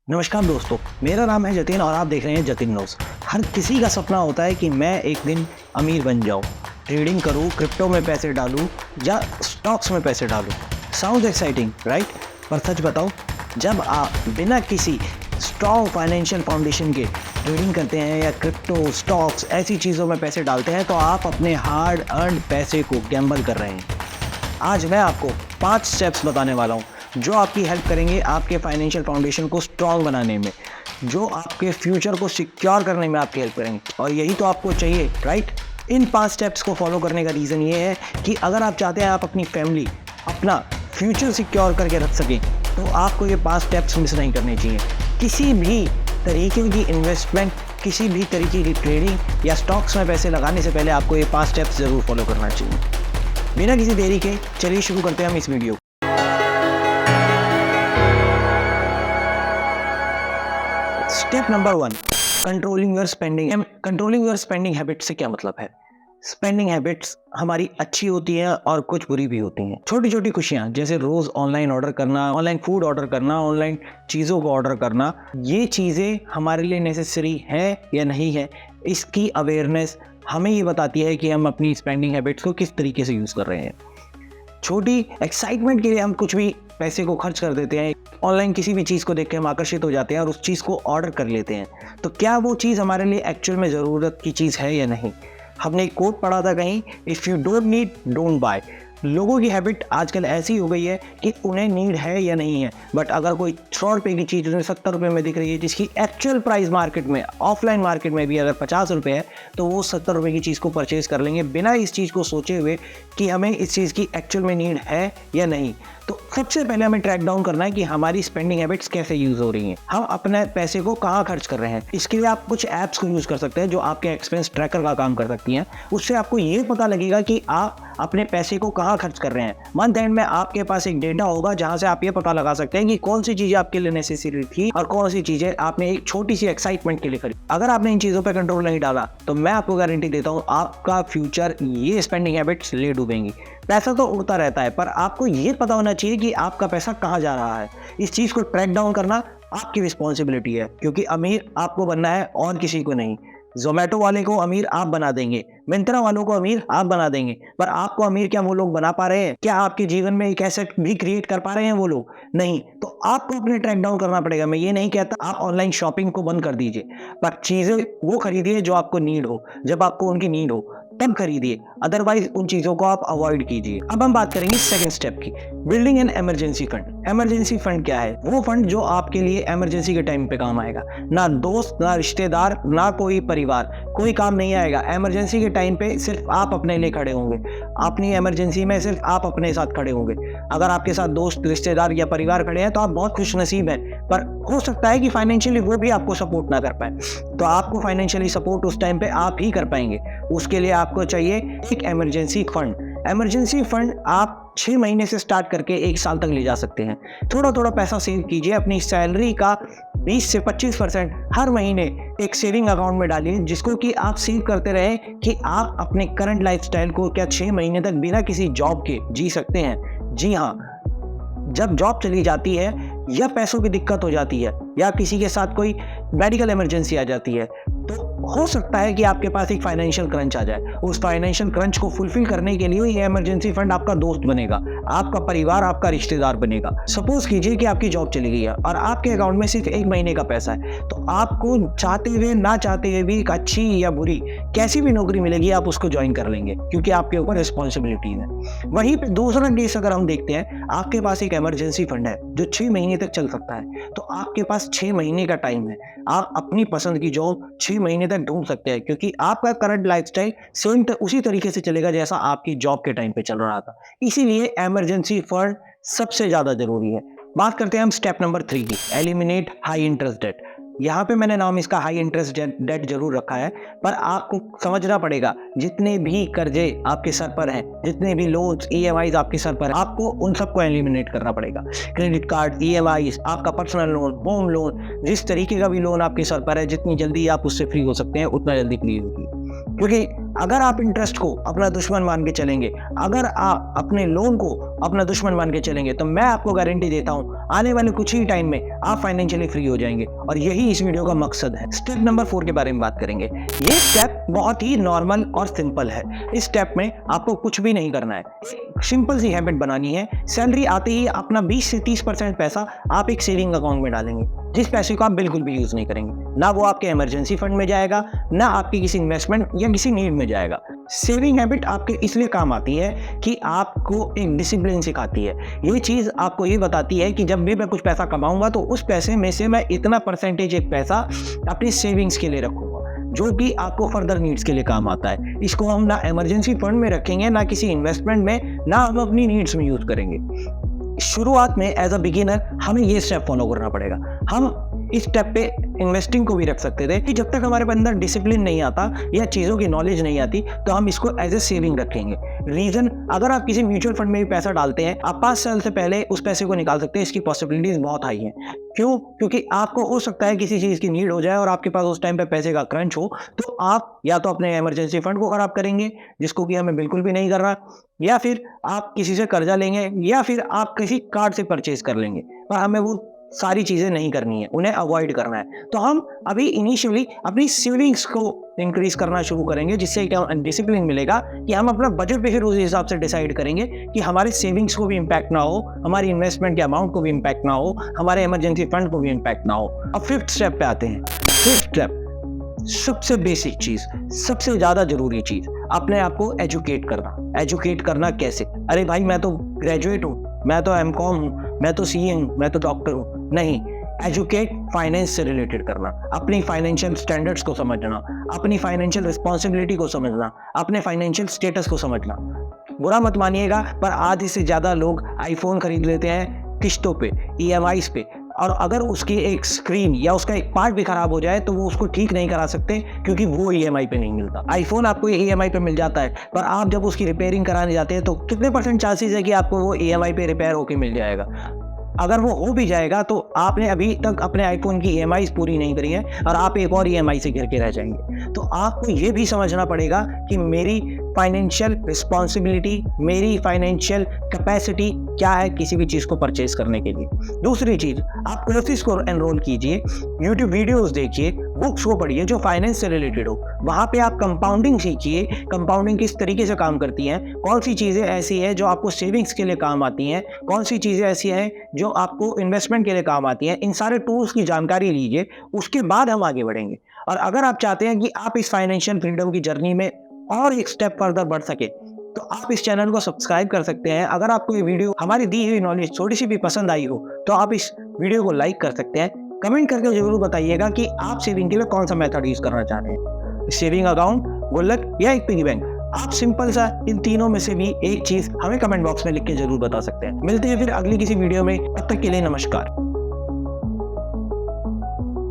नमस्कार दोस्तों, मेरा नाम है जतिन और आप देख रहे हैं जतिन न्यूज़। हर किसी का सपना होता है कि मैं एक दिन अमीर बन जाऊं, ट्रेडिंग करूं, क्रिप्टो में पैसे डालूं या स्टॉक्स में पैसे डालूं। Sound exciting, right? पर सच बताओ, जब आप बिना किसी स्ट्रॉन्ग फाइनेंशियल फाउंडेशन के ट्रेडिंग करते हैं या क्रिप्टो, स्टॉक्स ऐसी चीज़ों में पैसे डालते हैं तो आप अपने हार्ड अर्न्ड पैसे को गैम्बल कर रहे हैं। आज मैं आपको 5 स्टेप्स बताने वाला हूँ जो आपकी हेल्प करेंगे आपके फाइनेंशियल फाउंडेशन को स्ट्रॉन्ग बनाने में, जो आपके फ्यूचर को सिक्योर करने में आपकी हेल्प करेंगे। और यही तो आपको चाहिए, राइट? इन 5 स्टेप्स को फॉलो करने का रीज़न ये है कि अगर आप चाहते हैं आप अपनी फैमिली, अपना फ्यूचर सिक्योर करके रख सकें, तो आपको ये 5 स्टेप्स मिस नहीं करने चाहिए। किसी भी तरीके की इन्वेस्टमेंट, किसी भी तरीके की ट्रेडिंग या स्टॉक्स में पैसे लगाने से पहले आपको ये 5 स्टेप्स ज़रूर फॉलो करना चाहिए। बिना किसी देरी के चलिए शुरू करते हैं हम इस video. Step number 1, controlling your spending. Controlling your spending habits से क्या मतलब है? स्पेंडिंग हैबिट्स हमारी अच्छी होती हैं और कुछ बुरी भी होती हैं। छोटी छोटी खुशियाँ जैसे रोज़ ऑनलाइन ऑर्डर करना, ऑनलाइन फूड ऑर्डर करना, ऑनलाइन चीज़ों को ऑर्डर करना, ये चीज़ें हमारे लिए नेसेसरी है या नहीं है, इसकी अवेयरनेस हमें ये बताती है कि हम अपनी स्पेंडिंग हैबिट्स को किस तरीके से यूज़ कर रहे हैं। छोटी एक्साइटमेंट के लिए हम कुछ भी पैसे को खर्च कर देते हैं। ऑनलाइन किसी भी चीज़ को देख के हम आकर्षित हो जाते हैं और उस चीज़ को ऑर्डर कर लेते हैं। तो क्या वो चीज़ हमारे लिए एक्चुअल में ज़रूरत की चीज़ है या नहीं? हमने एक कोट पढ़ा था कहीं, if you don't need don't buy. लोगों की हैबिट आजकल ऐसी हो गई है कि उन्हें नीड है या नहीं है, बट अगर कोई 100 रुपये की चीज़ उन्हें 70 रुपये में दिख रही है, जिसकी एक्चुअल प्राइस मार्केट में, ऑफलाइन मार्केट में भी अगर 50 रुपये है, तो वो 70 रुपये की चीज़ को परचेज़ कर लेंगे बिना इस चीज़ को सोचे हुए कि हमें इस चीज़ की एक्चुअल में नीड है या नहीं। तो सबसे पहले हमें ट्रैक डाउन करना है कि हमारी स्पेंडिंग हैबिट्स कैसे यूज़ हो रही हैं, हम अपने पैसे को कहाँ खर्च कर रहे हैं। इसके लिए आप कुछ ऐप्स को यूज़ कर सकते हैं जो आपके एक्सपेंस ट्रैकर का काम कर सकती हैं। उससे आपको ये पता लगेगा कि आप अपने पैसे को कहाँ खर्च कर रहे हैं। मंथ एंड में आपके पास एक डेटा होगा जहाँ से आप ये पता लगा सकते हैं कि कौन सी चीज़ें आपके लिए नेसेसरी थी और कौन सी चीज़ें आपने एक छोटी सी एक्साइटमेंट के लिए खरीदी। अगर आपने इन चीज़ों पर कंट्रोल नहीं डाला तो मैं आपको गारंटी देता हूँ आपका फ्यूचर ये स्पेंडिंग हैबिट्स ले डूबेंगी। पैसा तो उड़ता रहता है, पर आपको ये पता होना चाहिए कि आपका पैसा कहाँ जा रहा है। इस चीज़ को ट्रैक डाउन करना आपकी रिस्पॉन्सिबिलिटी है, क्योंकि अमीर आपको बनना है और किसी को नहीं। ज़ोमैटो वाले को अमीर आप बना देंगे, मिंत्रा वालों को अमीर आप बना देंगे, पर आपको अमीर क्या वो लोग बना पा रहे हैं? क्या आपके जीवन में एक एसेट भी क्रिएट कर पा रहे हैं वो लोग? नहीं। तो आपको अपने ट्रैक डाउन करना पड़ेगा। मैं ये नहीं कहता आप ऑनलाइन शॉपिंग को बंद कर दीजिए, पर चीज़ें वो खरीदिए जो आपको नीड हो। जब आपको उनकी नीड हो तब खरीदिए, अदरवाइज उन चीज़ों को आप अवॉइड कीजिए। अब हम बात करेंगे सेकंड स्टेप की, building an emergency fund. Emergency fund क्या है? वो फंड जो आपके लिए इमरजेंसी के टाइम पे काम आएगा। ना दोस्त, ना रिश्तेदार, ना कोई परिवार, कोई काम नहीं आएगा। इमरजेंसी के टाइम पे सिर्फ आप अपने लिए खड़े होंगे। अपनी इमरजेंसी में सिर्फ आप अपने साथ खड़े होंगे। अगर आपके साथ दोस्त, रिश्तेदार या परिवार खड़े हैं तो आप बहुत खुशनसीब हैं, पर हो सकता है कि फाइनेंशियली वो भी आपको सपोर्ट ना कर पाए। तो आपको फाइनेंशियली सपोर्ट उस टाइम पे आप ही कर पाएंगे। उसके लिए आपको चाहिए एक इमरजेंसी फंड। इमरजेंसी फंड आप 6 महीने से स्टार्ट करके 1 साल तक ले जा सकते हैं। थोड़ा थोड़ा पैसा सेव कीजिए, अपनी सैलरी का 20 से 25% हर महीने एक सेविंग अकाउंट में डालिए, जिसको कि आप सेव करते रहें कि आप अपने करंट लाइफस्टाइल को क्या 6 महीने तक बिना किसी जॉब के जी सकते हैं। जी हाँ, जब जॉब चली जाती है या पैसों की दिक्कत हो जाती है या किसी के साथ कोई मेडिकल इमरजेंसी आ जाती है, तो हो सकता है कि आपके पास एक फाइनेंशियल क्रंच आ जाए। उस फाइनेंशियल क्रंच को फुलफिल करने के लिए ये इमरजेंसी फंड आपका दोस्त बनेगा, आपका परिवार, आपका रिश्तेदार बनेगा। सपोज कीजिए कि आपकी जॉब चली गई है और आपके अकाउंट में सिर्फ 1 महीने का पैसा है, तो आपको चाहते हुए ना चाहते हुए भी, एक अच्छी या बुरी कैसी भी नौकरी मिलेगी, आप उसको ज्वाइन कर लेंगे, क्योंकि आपके ऊपर रिस्पॉन्सिबिलिटीज है। वहीं पे दूसरा केस अगर हम देखते हैं, आपके पास एक इमरजेंसी फंड है जो 6 महीने तक चल सकता है, तो आपके पास 6 महीने का टाइम है। आप अपनी पसंद की जॉब 6 महीने तक ढूंढ सकते हैं, क्योंकि आपका करंट लाइफस्टाइल सेम उसी तरीके से चलेगा जैसा आपकी जॉब के टाइम पे चल रहा था। इसीलिए इमरजेंसी फंड सबसे ज्यादा जरूरी है। बात करते हैं हम स्टेप नंबर 3 की, एलिमिनेट हाई इंटरेस्ट डेट। यहाँ पे मैंने नाम इसका हाई इंटरेस्ट डेट जरूर रखा है, पर आपको समझना पड़ेगा जितने भी कर्जे आपके सर पर हैं, जितने भी लोन्स, ईएमआईज आपके सर पर हैं, आपको उन सबको एलिमिनेट करना पड़ेगा। क्रेडिट कार्ड, ईएमआईज, आपका पर्सनल लोन, होम लोन, जिस तरीके का भी लोन आपके सर पर है, जितनी जल्दी आप उससे फ्री हो सकते हैं उतना जल्दी फ्री होगी। क्योंकि अगर आप इंटरेस्ट को अपना दुश्मन मान के चलेंगे, अगर आप अपने लोन को अपना दुश्मन मान के चलेंगे, तो मैं आपको गारंटी देता हूं आने वाले कुछ ही टाइम में आप फाइनेंशियली फ्री हो जाएंगे। और यही इस वीडियो का मकसद है। स्टेप नंबर 4 के बारे में बात करेंगे। ये स्टेप बहुत ही नॉर्मल और सिंपल है। इस स्टेप में आपको कुछ भी नहीं करना है, सिंपल सी हैबिट बनानी है। सैलरी आते ही अपना 20 से 30% पैसा आप एक सेविंग अकाउंट में डालेंगे, जिस पैसे को आप बिल्कुल भी यूज नहीं करेंगे। ना वो आपके इमरजेंसी फंड में जाएगा, ना आपकी किसी इन्वेस्टमेंट या किसी नीड में जाएगा। सेविंग हैबिट आपके इसलिए काम आती है कि आपको एक डिसिप्लिन सिखाती है। ये चीज आपको ये बताती है कि जब भी मैं कुछ पैसा कमाऊंगा तो उस पैसे में से मैं इतना परसेंटेज एक पैसा अपनी सेविंग्स के लिए रखूंगा, जो कि आपको फर्दर नीड्स के लिए काम आता है। इसको हम ना इमरजेंसी फंड में रखेंगे, ना किसी इन्वेस्टमेंट में, ना हम अपनी नीड्स में यूज करेंगे। शुरुआत में एज अ बिगिनर हमें ये स्टेप फॉलो करना पड़ेगा। हम इस स्टेप पे इन्वेस्टिंग को भी रख सकते थे कि जब तक हमारे अंदर डिसिप्लिन नहीं आता या चीज़ों की नॉलेज नहीं आती तो हम इसको एज ए सेविंग रखेंगे। रीज़न, अगर आप किसी म्यूचुअल फंड में भी पैसा डालते हैं, आप 5 साल से पहले उस पैसे को निकाल सकते हैं। इसकी पॉसिबिलिटीज बहुत हाई हैं। क्यों? क्योंकि आपको हो सकता है किसी चीज़ की नीड हो जाए और आपके पास उस टाइम पे पैसे का क्रंच हो, तो आप या तो अपने इमरजेंसी फंड को खराब करेंगे, जिसको कि हमें बिल्कुल भी नहीं कर रहा, या फिर आप किसी से कर्जा लेंगे, या फिर आप किसी कार्ड से परचेज कर लेंगे। पर हमें वो सारी चीज़ें नहीं करनी है, उन्हें अवॉइड करना है। तो हम अभी इनिशियली अपनी सेविंग्स को इंक्रीज करना शुरू करेंगे, जिससे क्या डिसिप्लिन मिलेगा कि हम अपना बजट भी फिर उस हिसाब से डिसाइड करेंगे कि हमारे सेविंग्स को भी इम्पैक्ट ना हो, हमारी इन्वेस्टमेंट के अमाउंट को भी इम्पैक्ट ना हो, हमारे इमरजेंसी फंड को भी इम्पैक्ट ना हो। अब 5th स्टेप पे आते हैं। 5th स्टेप सबसे बेसिक चीज, सबसे ज्यादा जरूरी चीज, अपने आप को एजुकेट करना। एजुकेट करना कैसे? अरे भाई मैं तो ग्रेजुएट हूँ, मैं तो एमकॉम हूँ, मैं तो सीए हूँ, मैं तो डॉक्टर हूँ। नहीं, एजुकेट फाइनेंस से रिलेटेड करना, अपनी फाइनेंशियल स्टैंडर्ड्स को समझना, अपनी फाइनेंशियल रिस्पॉन्सिबिलिटी को समझना, अपने फाइनेंशियल स्टेटस को समझना। बुरा मत मानिएगा, पर आधे से ज्यादा लोग आईफोन खरीद लेते हैं किस्तों पे, ईएमआईज पे, और अगर उसकी एक स्क्रीन या उसका एक पार्ट भी खराब हो जाए तो वो उसको ठीक नहीं करा सकते, क्योंकि वो ईएमआई पे नहीं मिलता। आईफोन आपको ईएमआई पे मिल जाता है, पर आप जब उसकी रिपेयरिंग कराने जाते हैं तो कितने % चांसेस है कि आपको वो ईएमआई पे रिपेयर होके मिल जाएगा? अगर वो हो भी जाएगा तो आपने अभी तक अपने आईफोन की ईएमआई पूरी नहीं करी है और आप एक और ईएमआई से घिर के रह जाएंगे। तो आपको ये भी समझना पड़ेगा कि मेरी फाइनेंशियल रिस्पॉन्सिबिलिटी, मेरी फाइनेंशियल कैपेसिटी क्या है किसी भी चीज़ को परचेज करने के लिए। दूसरी चीज़, आप कोर्सेज को एनरोल कीजिए, यूट्यूब वीडियोस देखिए, बुक्स को पढ़िए जो फाइनेंस से रिलेटेड हो। वहाँ पे आप कंपाउंडिंग सीखिए, कंपाउंडिंग किस तरीके से काम करती हैं, कौन सी चीज़ें ऐसी है जो आपको सेविंग्स के लिए काम आती हैं, कौन सी चीज़ें ऐसी हैं जो आपको इन्वेस्टमेंट के लिए काम आती हैं। इन सारे टूल्स की जानकारी लीजिए, उसके बाद हम आगे बढ़ेंगे। और अगर आप चाहते हैं कि आप इस फाइनेंशियल फ्रीडम की जर्नी में और एक स्टेप फर्दर बढ़ सके, तो आप इस चैनल को सब्सक्राइब कर सकते हैं। अगर आपको ये वीडियो, हमारी दी हुई नॉलेज थोड़ी सी भी पसंद आई हो, तो आप इस वीडियो को लाइक कर सकते हैं। कमेंट करके जरूर बताइएगा कि आप सेविंग के लिए कौन सा मेथड यूज करना चाह रहे हैं, सेविंग अकाउंट, गुल्लक या एक पिगी बैंक। आप सिंपल सा इन तीनों में से भी एक चीज हमें कमेंट बॉक्स में लिख के जरूर बता सकते हैं। मिलते हैं फिर अगली किसी वीडियो में, तब तक के लिए नमस्कार।